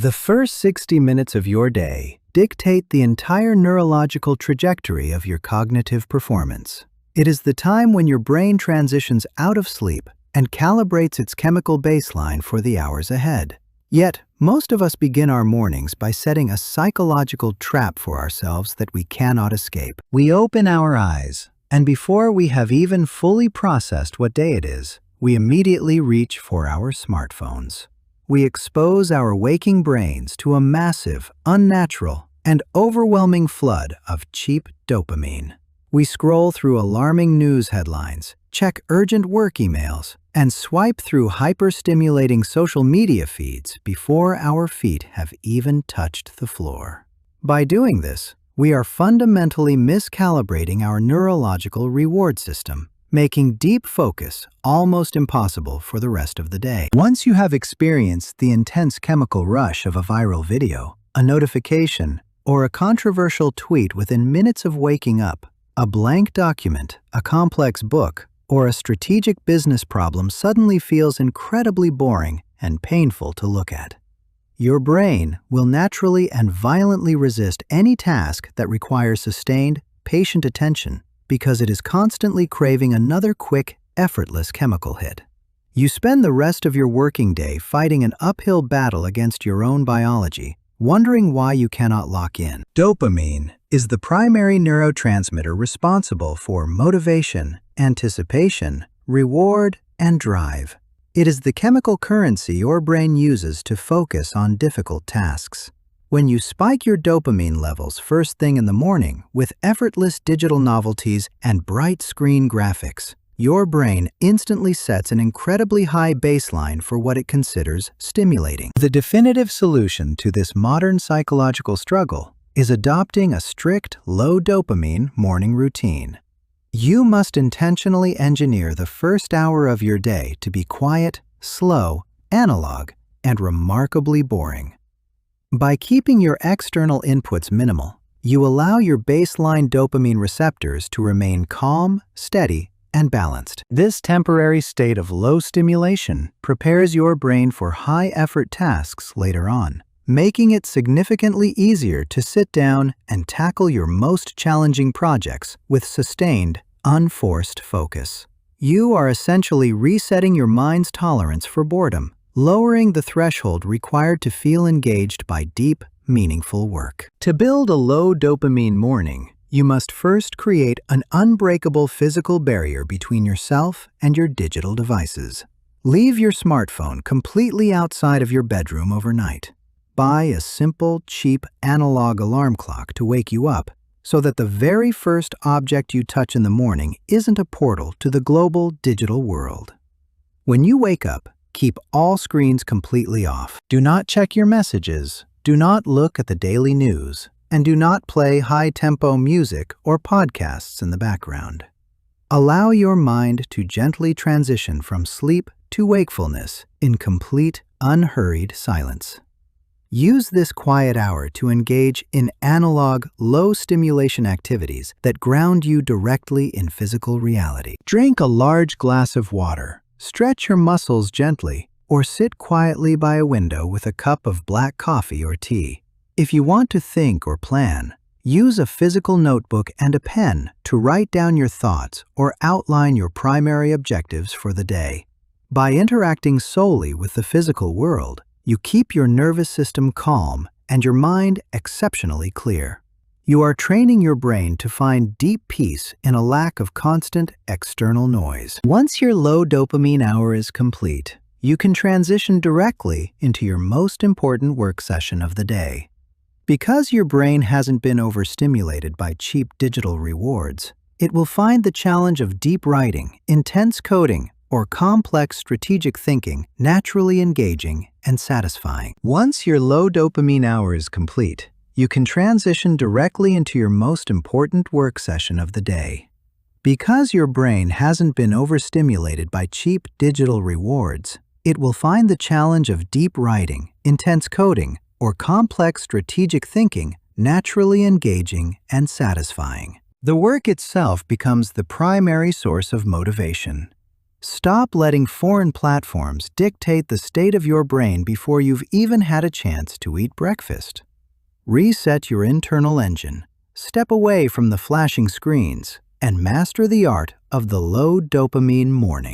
The first 60 minutes of your day dictate the entire neurological trajectory of your cognitive performance. It is the time when your brain transitions out of sleep and calibrates its chemical baseline for the hours ahead. Yet, most of us begin our mornings by setting a psychological trap for ourselves that we cannot escape. We open our eyes, and before we have even fully processed what day it is, we immediately reach for our smartphones. We expose our waking brains to a massive, unnatural, and overwhelming flood of cheap dopamine. We scroll through alarming news headlines, check urgent work emails, and swipe through hyper-stimulating social media feeds before our feet have even touched the floor. By doing this, we are fundamentally miscalibrating our neurological reward system, making deep focus almost impossible for the rest of the day. Once you have experienced the intense chemical rush of a viral video, a notification, or a controversial tweet within minutes of waking up, a blank document, a complex book, or a strategic business problem suddenly feels incredibly boring and painful to look at. Your brain will naturally and violently resist any task that requires sustained, patient attention because it is constantly craving another quick, effortless chemical hit. You spend the rest of your working day fighting an uphill battle against your own biology, wondering why you cannot lock in. Dopamine is the primary neurotransmitter responsible for motivation, anticipation, reward, and drive. It is the chemical currency your brain uses to focus on difficult tasks. When you spike your dopamine levels first thing in the morning with effortless digital novelties and bright screen graphics, your brain instantly sets an incredibly high baseline for what it considers stimulating. The definitive solution to this modern psychological struggle is adopting a strict, low dopamine morning routine. You must intentionally engineer the first hour of your day to be quiet, slow, analog, and remarkably boring. By keeping your external inputs minimal, you allow your baseline dopamine receptors to remain calm, steady, and balanced. This temporary state of low stimulation prepares your brain for high-effort tasks later on, making it significantly easier to sit down and tackle your most challenging projects with sustained, unforced focus. You are essentially resetting your mind's tolerance for boredom, lowering the threshold required to feel engaged by deep, meaningful work. To build a low dopamine morning, you must first create an unbreakable physical barrier between yourself and your digital devices. Leave your smartphone completely outside of your bedroom overnight. Buy a simple, cheap analog alarm clock to wake you up so that the very first object you touch in the morning isn't a portal to the global digital world. When you wake up, keep all screens completely off. Do not check your messages, do not look at the daily news, and do not play high-tempo music or podcasts in the background. Allow your mind to gently transition from sleep to wakefulness in complete, unhurried silence. Use this quiet hour to engage in analog, low-stimulation activities that ground you directly in physical reality. Drink a large glass of water, stretch your muscles gently, or sit quietly by a window with a cup of black coffee or tea. If you want to think or plan, use a physical notebook and a pen to write down your thoughts or outline your primary objectives for the day. By interacting solely with the physical world, you keep your nervous system calm and your mind exceptionally clear. You are training your brain to find deep peace in a lack of constant external noise. Once your low dopamine hour is complete, you can transition directly into your most important work session of the day. Because your brain hasn't been overstimulated by cheap digital rewards, it will find the challenge of deep writing, intense coding, or complex strategic thinking naturally engaging and satisfying. Once your low dopamine hour is complete, you can transition directly into your most important work session of the day. Because your brain hasn't been overstimulated by cheap digital rewards, it will find the challenge of deep writing, intense coding, or complex strategic thinking naturally engaging and satisfying. The work itself becomes the primary source of motivation. Stop letting foreign platforms dictate the state of your brain before you've even had a chance to eat breakfast. Reset your internal engine, step away from the flashing screens, and master the art of the low dopamine morning.